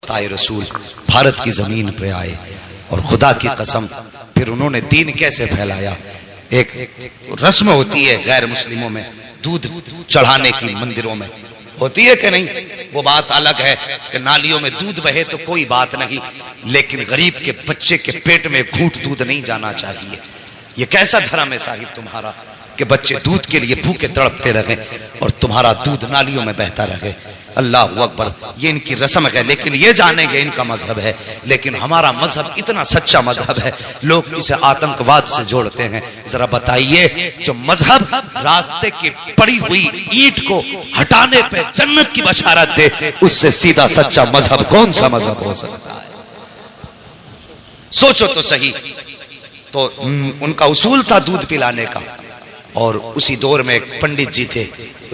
ताए रसूल भारत की जमीन पे आए और खुदा की कसम फिर उन्होंने दीन कैसे फैलाया। एक रस्म होती है गैर मुस्लिमों में, दूध चढ़ाने की मंदिरों में होती है कि नहीं, वो बात अलग है कि नालियों में दूध बहे तो कोई बात नहीं, लेकिन गरीब के बच्चे के पेट में घूंट दूध नहीं जाना चाहिए। ये कैसा धर्म है साहिब तुम्हारा कि बच्चे दूध के लिए भूखे तड़पते रहे और तुम्हारा दूध नालियों में बहता रहे। अल्लाह अकबर, ये इनकी रस्म है, लेकिन ये जानेंगे इनका मजहब है। लेकिन हमारा मजहब इतना सच्चा मजहब है, लोग इसे आतंकवाद से जोड़ते हैं। जरा बताइए, जो मजहब रास्ते की पड़ी हुई ईंट को हटाने पे जन्नत की बशारत दे, उससे सीधा सच्चा मजहब कौन सा मजहब हो सकता है? सोचो तो सही। तो उनका उसूल था दूध पिलाने का, और उसी दौर में एक पंडित जी थे,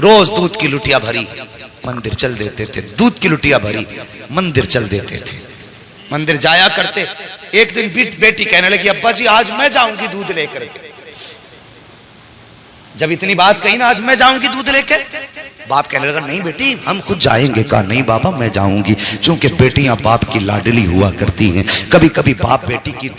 रोज दूध की लुटिया भरी मंदिर चल देते थे, दूध की लुटिया भरी मंदिर चल देते थे, मंदिर जाया करते। एक दिन बेटी कहने लगी, अब्बा जी आज मैं जाऊंगी दूध लेकर। जब इतनी बात कही ना, आज मैं जाऊंगी दूध लेकर, बाप कहने लगा नहीं बेटी हम खुद जाएंगे। कहा नहीं बाबा मैं जाऊंगी, क्योंकि बेटियां बाप की लाडली हुआ करती हैं। कभी कभी बाप बेटी की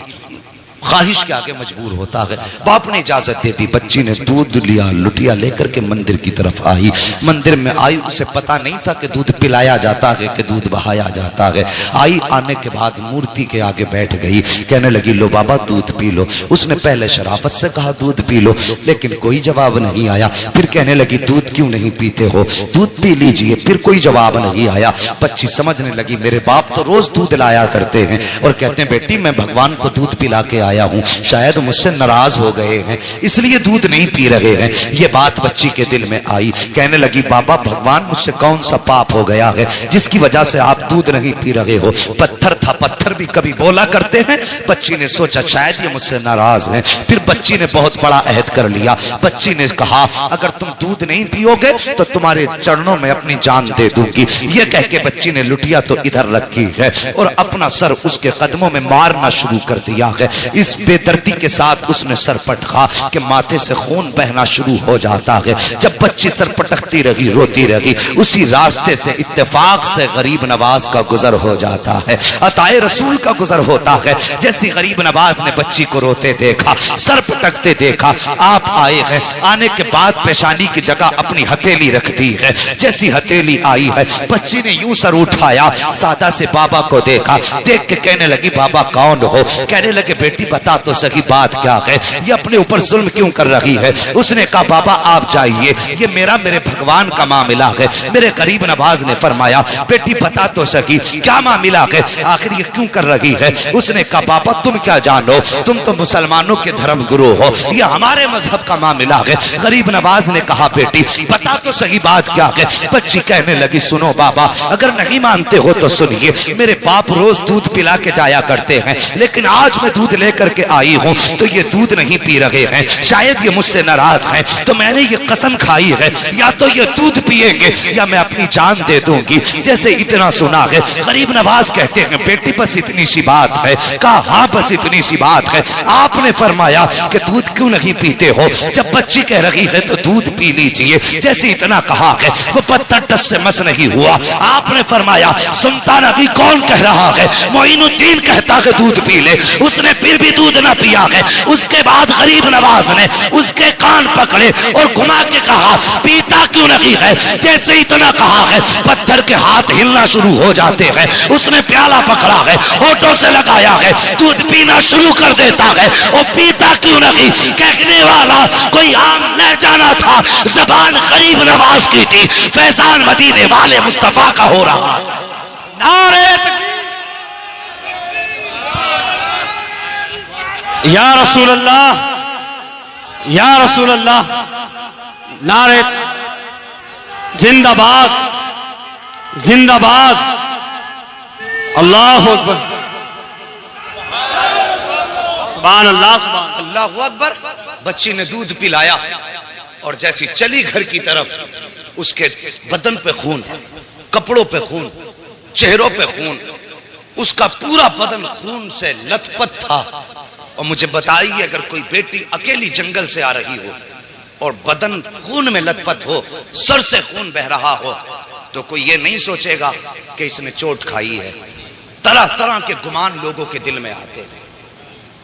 ख्वाहिश के आगे मजबूर होता है। बाप ने इजाजत दे दी, बच्ची ने दूध लिया, लुटिया लेकर के मंदिर की तरफ आई। मंदिर में आई, उसे पता नहीं था कि दूध पिलाया जाता है कि दूध बहाया जाता है। आई, आने के बाद मूर्ति के आगे बैठ गई, कहने लगी लो बाबा दूध पी लो। उसने पहले शराफत से कहा दूध पी लो, लेकिन कोई जवाब नहीं आया। फिर कहने लगी दूध क्यों नहीं पीते हो, दूध पी लीजिए। फिर कोई जवाब नहीं आया। बच्ची समझने लगी मेरे बाप तो रोज दूध लाया करते हैं और कहते हैं बेटी मैं भगवान को दूध पिला के आया हूं, शायद मुझसे नाराज हो गए हैं इसलिए दूध नहीं पी रहे हैं। ये बात बच्ची के दिल में आई। कहने लगी बाबा भगवान मुझसे कौन सा पाप हो गया है जिसकी वजह से आप दूध नहीं पी रहे हो। पत्थर था, पत्थर भी कभी बोला करते हैं। बच्ची ने सोचा शायद ये मुझसे नाराज है। फिर बच्ची ने बहुत बड़ा अहद कर लिया। बच्ची ने कहा अगर तुम दूध नहीं पियोगे तो तुम्हारे चरणों में अपनी जान दे दूंगी। ये कह के बच्ची ने लुटिया तो इधर रखी है और अपना सर उसके कदमों में मारना शुरू कर दिया है। इस बेदर्दी के साथ उसने सर पटका कि माथे से खून बहना शुरू हो जाता है। जब बच्ची सर पटकती रही, रोती रही, उसी रास्ते से इत्तेफाक से गरीब नवाज का गुजर हो जाता है, अताए रसूल का गुजर होता है। जैसी गरीब नवाज ने बच्ची को रोते देखा, सर पटकते देखा, आप आए हैं। आने के बाद पेशानी की जगह अपनी हथेली रख दी है। जैसी हथेली आई है, बच्ची ने यूं सर उठाया, सादा से बाबा को देखा। देख के कहने लगी बाबा कौन हो। कहने लगे बेटी बता तो सही बात क्या है, ये अपने ऊपर जुल्म क्यों कर रही है। उसने कहा बाबा आप जाइए, ये मेरे भगवान का मामला है। मेरे गरीब नवाज ने फरमाया बेटी बता तो सही क्या मामला है, आखिर ये क्यों कर रही है। उसने कहा बाबा तुम क्या जानो, तुम तो मुसलमानों के धर्म गुरु हो, ये हमारे मजहब का मामला है। गरीब नवाज ने कहा बेटी बता तो सही बात क्या है। बच्ची कहने लगी सुनो बाबा अगर नहीं मानते हो तो सुनिए, मेरे बाप रोज दूध पिला के जाया करते हैं, लेकिन आज मैं दूध लेकर के आई हूं तो ये दूध नहीं पी रहे हैं, शायद ये मुझसे नाराज हैं। तो मैंने ये कसम खाई है या तो ये दूध पिएंगे या मैं अपनी जान दे दूंगी। जैसे इतना सुना है, गरीब नवाज कहते हैं बेटी बस इतनी सी बात है। कहा हाँ बस इतनी सी बात है। आपने फरमाया कि दूध क्यों नहीं पीते हो। जब बच्ची कह रही है तो दूध पी लीजिए, जैसे इतना कहा है वो पत्थर टस से मस नहीं हुआ। आपने फरमाया सुनता नहीं कौन कह रहा है, मोइनुद्दीन कहता है दूध पी ले। उसने फिर भी दूध ना पिया है। उसके बाद गरीब नवाज ने उसके कान पकड़े और घुमा के कहा पीता क्यों नहीं है। जैसे इतना कहा है पत्थर के हाथ हिलना शुरू हो जाते हैं। उसने प्याला पकड़ा है, होठों से लगाया है, दूध पीना शुरू कर देता है। और पीता क्यों नहीं, कहने वाला कोई आम न जाना था, जबान गरीब नवाज की थी। फैजान मदीने वाले मुस्तफा का हो रहा। नारे या रसूल अल्लाह, या रसूल अल्लाह, नारे जिंदाबाद, जिंदाबाद, अल्लाह अकबर, सुभान अल्लाह, सुभान अल्लाह अकबर। बच्ची ने दूध पिलाया और जैसी चली घर की तरफ, उसके बदन पे खून, कपड़ों पे खून, चेहरों पे खून, उसका पूरा बदन खून से लथपथ था। और मुझे बताइए अगर कोई बेटी अकेली जंगल से आ रही हो और बदन खून में लथपथ हो, सर से खून बह रहा हो, तो कोई ये नहीं सोचेगा कि इसने चोट खाई है। तरह तरह के गुमान लोगों के दिल में आते हैं,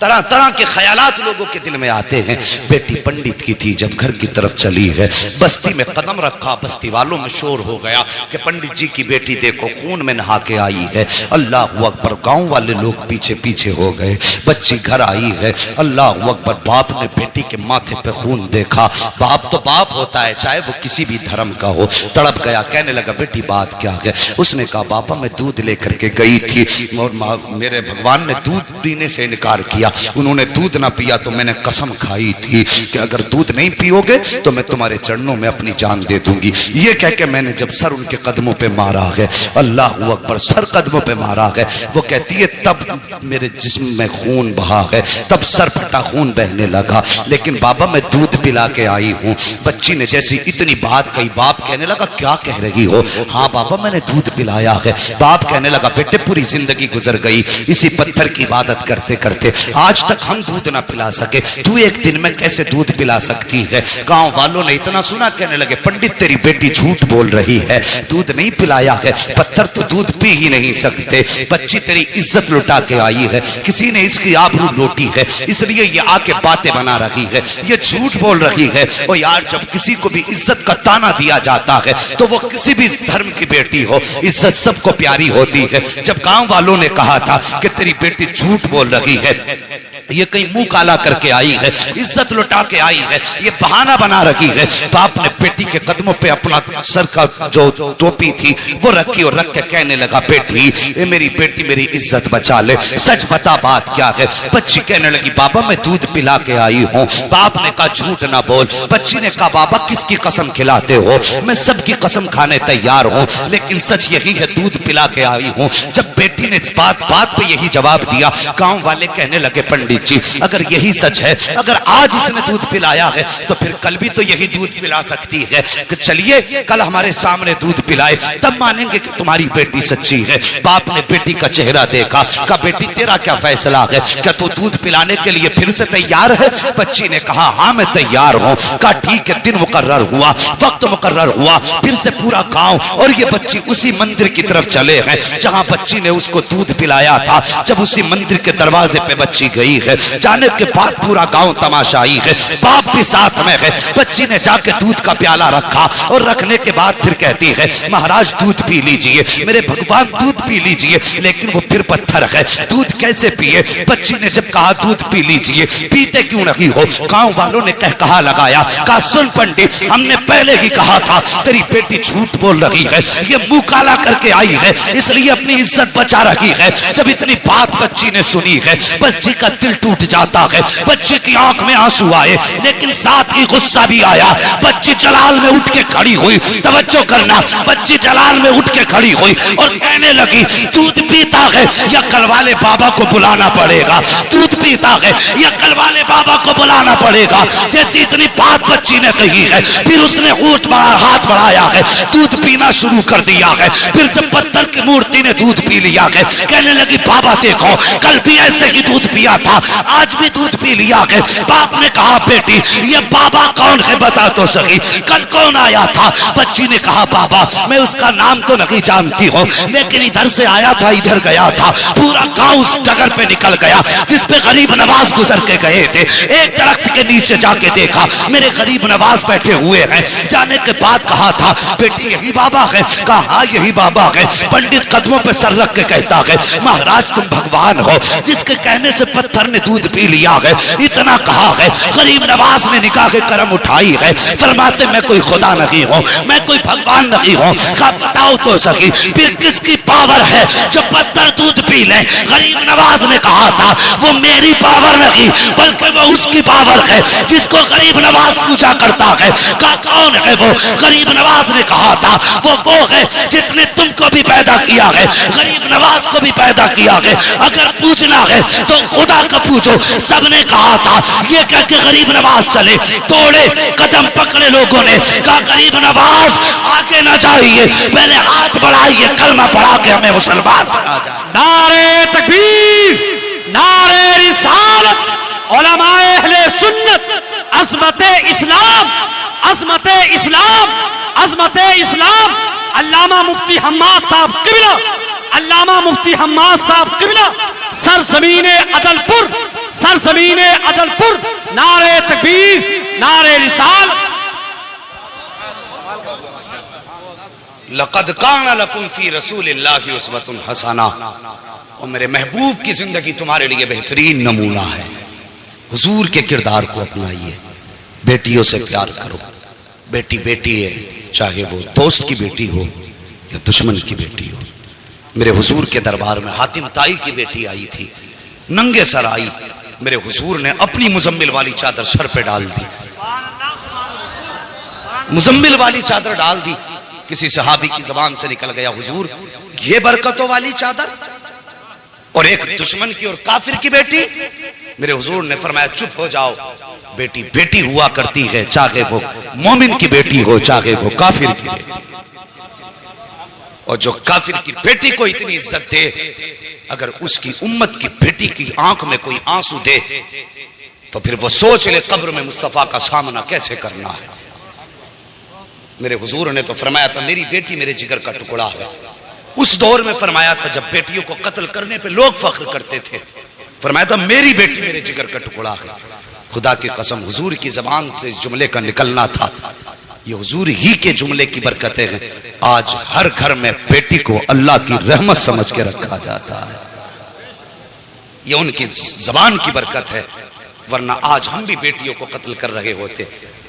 तरह तरह के ख्यालात लोगों के दिल में आते हैं। बेटी पंडित की थी, जब घर की तरफ चली है, बस्ती में कदम रखा, बस्ती वालों में शोर हो गया कि पंडित जी की बेटी देखो खून में नहा के आई है। अल्लाह अकबर, गांव वाले लोग पीछे पीछे हो गए। बच्ची घर आई है, अल्लाह अकबर। बाप ने बेटी के माथे पे खून देखा। बाप तो बाप होता है, चाहे वो किसी भी धर्म का हो। तड़प गया, कहने लगा बेटी बात क्या है? उसने कहा बाबा मैं दूध लेकर के गई थी और मेरे भगवान ने दूध पीने से इनकार किया। उन्होंने दूध ना पिया तो मैंने कसम खाई थी कि अगर दूध नहीं पियोगे तो मैं तुम्हारे चरणों में अपनी जान दे दूंगी। ये कह के मैंने जब सर उनके कदमों पे मारा है, अल्लाह अकबर, सर कदमों पे मारा है, वो कहती है तब मेरे जिस्म में खून बहा है, तब सर फटा खून बहने लगा। लेकिन बाबा मैं दूध पिला के आई हूँ। बच्ची ने जैसी इतनी बात कही, बाप कहने लगा क्या कह रही हो? हाँ बाबा मैंने दूध पिलाया है। बाप कहने लगा बेटे पूरी जिंदगी गुजर गई इसी पत्थर की इबादत करते करते, आज तक हम दूध ना पिला सके, तू एक दिन में कैसे दूध पिला सकती है? गांव वालों ने इतना सुना, कहने लगे पंडित तेरी बेटी झूठ बोल रही है, दूध नहीं पिलाया है, पत्थर तो दूध पी ही नहीं सकते। बच्ची तेरी इज्जत लुटा के आई है, किसी ने इसकी आबरू लूटी है, इसलिए ये आके बातें बना रही है, ये झूठ बोल रही है। और यार जब किसी को भी इज्जत का ताना दिया जाता है तो वो किसी भी धर्म की बेटी हो, इज्जत सबको प्यारी होती है। जब गांव वालों ने कहा था कि तेरी बेटी झूठ बोल रही है, ये कहीं मुंह काला करके आई है, इज्जत लुटा के आई है, ये बहाना बना रही है, बाप ने बेटी के कदमों पे अपना सर का जो टोपी थी वो रखी और रख के कहने लगा बेटी ये मेरी बेटी मेरी इज्जत बचा ले, सच बता बात क्या है? बच्ची कहने लगी बाबा मैं दूध पिला के आई हूँ। बाप ने कहा झूठ ना बोल। बच्ची ने कहा बाबा किसकी कसम खिलाते हो? मैं सबकी कसम खाने तैयार हूँ, लेकिन सच यही है दूध पिला के आई हूँ। जब बेटी ने बात बात पे यही जवाब दिया, गांव वाले कहने लगे पंडित जी अगर यही सच है, अगर आज इसने दूध पिलाया है तो फिर कल भी तो यही दूध पिला सकती है। कि चलिए कल हमारे सामने दूध पिलाए तब मानेंगे कि तुम्हारी बेटी सच्ची है। बाप ने बेटी का चेहरा देखा, कहा बेटी तेरा क्या फैसला है, क्या तू दूध पिलाने के लिए फिर से तैयार है? बच्ची ने कहा हाँ मैं तैयार हूँ। कहा ठीक है। दिन मुकर्रर हुआ, वक्त मुकर्रर हुआ, फिर से पूरा गांव और ये बच्ची उसी मंदिर की तरफ चले हैं जहां बच्ची ने उसको दूध पिलाया था। जब उसी मंदिर के दरवाजे पे बच्ची गई है, जाने के बाद पूरा गांव तमाशाई है, बाप भी साथ में है। बच्ची ने जाके दूध का प्याला रखा और रखने के बाद फिर कहती है महाराज दूध पी लीजिए, मेरे भगवान दूध पी लीजिए। लेकिन वो फिर पत्थर है, दूध कैसे पिए? बच्ची ने जब कहा दूध पी लीजिए, पीते क्यों नहीं हो? गांव वालों ने कहा लगाया, कहा सुन पंडित हमने पहले ही कहा था तेरी बेटी झूठ बोल रही है, ये मुंह काला करके आई है इसलिए अपनी इज्जत बचा रही है। जब इतनी बात बच्ची ने सुनी है, बच्ची का दिल टूट जाता है, बच्चे की आंख में आंसू आए लेकिन साथ ही गुस्सा भी आया। बच्ची जलाल में उठ के खड़ी हुई, तवज्जो करना, बच्ची जलाल में उठ के खड़ी हुई और कहने लगी दूध पीता है या कल वाले बाबा को बुलाना पड़ेगा, दूध पीता है या कल वाले बाबा को बुलाना पड़ेगा। जैसी इतनी बात बच्ची ने कही है, फिर उसने हाथ बढ़ाया है, दूध पीना शुरू कर दिया है। फिर जब पत्थर की मूर्ति ने दूध पी लिया है, कहने लगी बाबा देखो कल भी ऐसे ही दूध पिया था, आज भी दूध पी लिया है। बाप ने कहा बेटी ये बाबा कौन है बता तो सही, कल कौन आया था? बच्ची ने कहा बाबा मैं उसका नाम तो नहीं जानती हूँ, लेकिन इधर से आया था इधर गया था, पूरा गांव उस जगह पे निकल गया जिस पे गरीब नवाज गुजर के गए थे। एक दरख्त के नीचे जाके देखा मेरे गरीब नवाज बैठे हुए हैं। जाने के बाद कहा था बेटी यही बाबा है? कहा हाँ यही बाबा है। पंडित कदमों पे सर रख के कहता है महाराज तुम भगवान हो, जिसके कहने से पत्थर ने दूध पी लिया है, इतना कहा है। गरीब नवाज ने निकाह करम उठाई है, फरमाते मैं कोई खुदा नहीं हूँ, मैं कोई भगवान नहीं हूँ। कहा बताओ तो सही फिर किसकी पावर है जो पत्थर दूध पी ले? गरीब नवाज ने कहा था वो मेरी पावर नहीं बल्कि वो उसकी पावर है जिसको गरीब नवाज पूजा करता है। कहा कौन है वो? गरीब नवाज ने कहा था वो है जिसने तुमको भी पैदा किया है, गरीब नवाज को भी पैदा किया है। अगर पूछना है तो खुदा का पूछो। सबने कहा था ये कह के गरीब नवाज चले, तोड़े कदम पकड़े लोगों ने, कहा गरीब नवाज आगे ना जाइए, पहले हाथ बढ़ाइए, कलमा पढ़ा के हमें मुसलमान बना जाए। नारे तकबीर, नारे रिसालत, उलमाए अहले सुन्नत, अज़मते इस्लाम, अज़मते इस्लाम, अज़मते इस्लाम। अल्लामा मुफ्ती हम्माद साहब किबला अल्लामा मुफ्ती हम्माद साहब किबला सरजमीने अदलपुर, सरजमीने अदलपुर, नारे तकबीर, नारे रिसाल। लक़द काना लकुम फी रसूलिल्लाहि उस्वतुन हसना, और मेरे महबूब की जिंदगी तुम्हारे लिए बेहतरीन नमूना है। हुजूर के किरदार को अपनाइए, बेटियों से प्यार करो। बेटी बेटी है, चाहे वो दोस्त की बेटी हो या दुश्मन की बेटी हो। मेरे हुजूर के दरबार में हातिम ताई की बेटी आई थी, नंगे सर आई। मेरे हुजूर ने अपनी मुजम्मिल वाली चादर सर पे डाल दी, मुजम्मिल वाली चादर डाल दी। किसी सहाबी की जबान से निकल गया, हुजूर ये बरकतों वाली चादर, और एक दुश्मन की और काफिर की बेटी। मेरे हुजूर ने फरमाया चुप हो जाओ, बेटी बेटी हुआ करती है, चाहे वो मोमिन की बेटी हो चाहे वो काफिर की बेटी। और जो काफिर की बेटी को इतनी इज्जत दे, अगर उसकी उम्मत की बेटी की आंख में कोई आंसू दे तो फिर वो सोच ले कब्र में मुस्तफा का सामना कैसे करना है। मेरे हुजूर ने तो फरमाया था मेरी बेटी मेरे जिगर का टुकड़ा है। उस दौर में फरमाया था जब बेटियों को कत्ल करने पे लोग फख्र करते थे, फरमाया था मेरी बेटी मेरे जिगर का टुकड़ा है। खुदा की कसम हुजूर की जबान से इस जुमले का निकलना था, ये हुजूर ही के जुमले की बरकतें हैं। आज हर घर में बेटी को अल्लाह की रहमत समझ के रखा जाता है, ये उनकी जबान की बरकत है। वरना आज हम भी बेटियों को कत्ल कर रहे होते।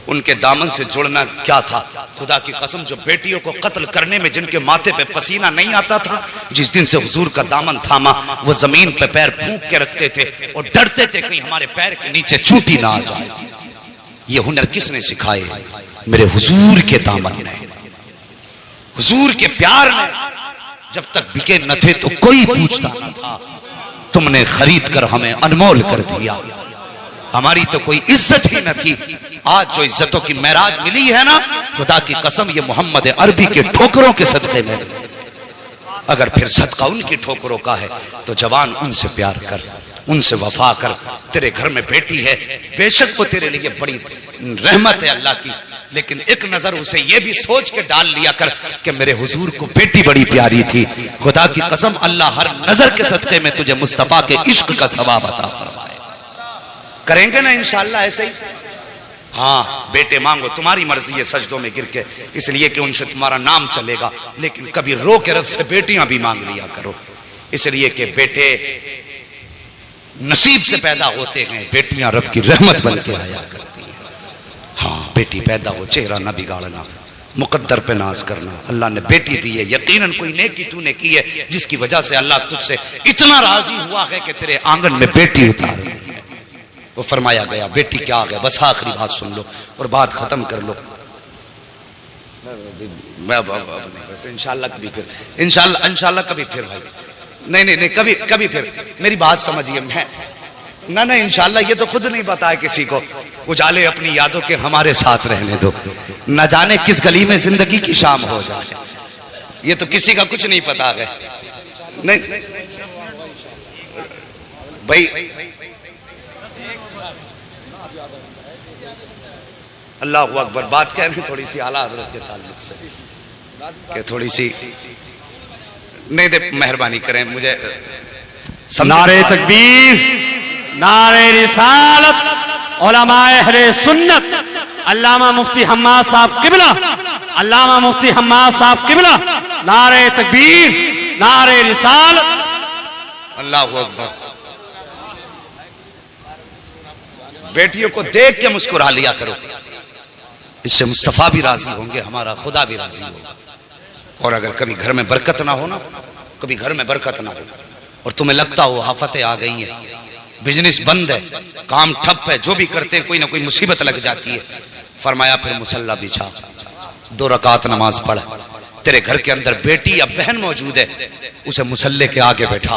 उनके दामन से जुड़ना क्या था। खुदा की कसम जो बेटियों को कत्ल करने में जिनके माथे पे पसीना नहीं आता था, जिस दिन से हुजूर का दामन थामा, वो जमीन पे पैर फूंक के रखते थे और डरते थे कहीं हमारे पैर के नीचे चूंटी ना आ जाए। ये हुनर किसने सिखाए? मेरे हुजूर के दामन ने, हुजूर के प्यार ने। जब तक बिके न थे तो कोई पूछता न था, तुमने खरीद कर हमें अनमोल कर दिया। हमारी तो कोई इज्जत ही न थी। आज जो इज्जतों की महराज मिली है ना, खुदा की कसम ये मोहम्मद अरबी के ठोकरों के सदक़े में। अगर फिर सदका उनकी ठोकरों का है तो जवान उनसे प्यार कर, उनसे वफा कर। तेरे घर में बेटी है, बेशक वो तेरे लिए बड़ी रहमत है अल्लाह की, लेकिन एक नजर उसे ये भी सोच के डाल लिया कर कि मेरे हुजूर को बेटी बड़ी प्यारी थी। खुदा की कसम अल्लाह हर नजर के सदक़े में तुझे मुस्तफा के इश्क का सवाब अता फरमाए। करेंगे ना इंशाअल्लाह ऐसे ही। हाँ बेटे मांगो, तुम्हारी मर्जी है सजदों में गिर के, इसलिए कि उनसे तुम्हारा नाम चलेगा। लेकिन कभी रो के रब से बेटियां भी मांग लिया करो, इसलिए कि बेटे नसीब से पैदा होते हैं, बेटियां रब की रहमत बन के आया करती हैं। हाँ बेटी पैदा हो, चेहरा ना बिगाड़ना, मुकद्दर पे नाज करना। अल्लाह ने बेटी दी है, यकीनन कोई नेकी तूने की है जिसकी वजह से अल्लाह तुझसे इतना राजी हुआ है कि तेरे आंगन में बेटी उतार दी है। वो फरमाया गया बेटी क्या आ गया। बस आखिरी बात सुन लो और बात खत्म कर लो। इंशाल्लाह कभी फिर, इंशाल्लाह कभी फिर भाई। नहीं कभी फिर मेरी बात समझिए। मैं ना इंशाल्लाह ये तो खुद नहीं पता है किसी को। उजाले अपनी यादों के हमारे साथ रहने दो, न जाने किस गली में जिंदगी की शाम हो जाए, ये तो किसी का कुछ नहीं पता है। नहीं भाई अल्लाह अकबर। बात कह रहे हैं थोड़ी सी आला हजरत के ताल्लुक से कि थोड़ी सी नहीं दे, मेहरबानी करें मुझे। नारे तकबीर, नारे रिसालत, उलमाए अहले सुन्नत, अल्लामा मुफ्ती हम्माद साहब किबला, अल्लामा मुफ्ती हम्माद साहब किबला, नारे तकबीर, नारे रिसालत, अल्लाह अकबर। बेटियों को देख के मुस्कुरा लिया करो, इससे मुस्तफा भी राजी होंगे, हमारा खुदा भी राजी होगा। और अगर कभी घर में बरकत ना हो ना, कभी घर में बरकत ना हो और तुम्हें लगता हो आफतें आ गई हैं, बिजनेस बंद है, काम ठप है, जो भी करते हैं कोई ना कोई मुसीबत लग जाती है, फरमाया फिर मुसल्ला बिछा, 2 रकात नमाज पढ़। तेरे घर के अंदर बेटी या बहन मौजूद है, उसे मुसल्ले के आगे बैठा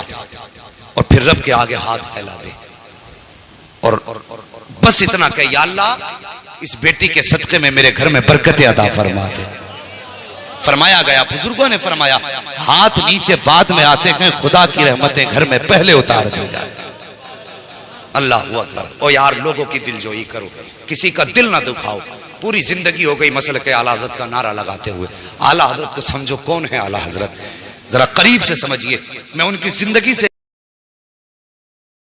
और फिर रब के आगे हाथ फैला दे और बस इतना कह, या अल्लाह इस बेटी के सदक़े में मेरे घर में बरकतें अता फरमा दे। फरमाया गया, बुजुर्गों ने फरमाया, हाथ नीचे बाद में आते हैं, खुदा की रहमतें घर में पहले उतार दी जाती। अल्लाह अकबर। ओ यार लोगों की दिलजोई करो, किसी का दिल ना दुखाओ। पूरी जिंदगी हो गई मसल के आला हजरत का नारा लगाते हुए। आला हजरत को समझो कौन है आला हजरत। जरा करीब से समझिए, मैं उनकी जिंदगी से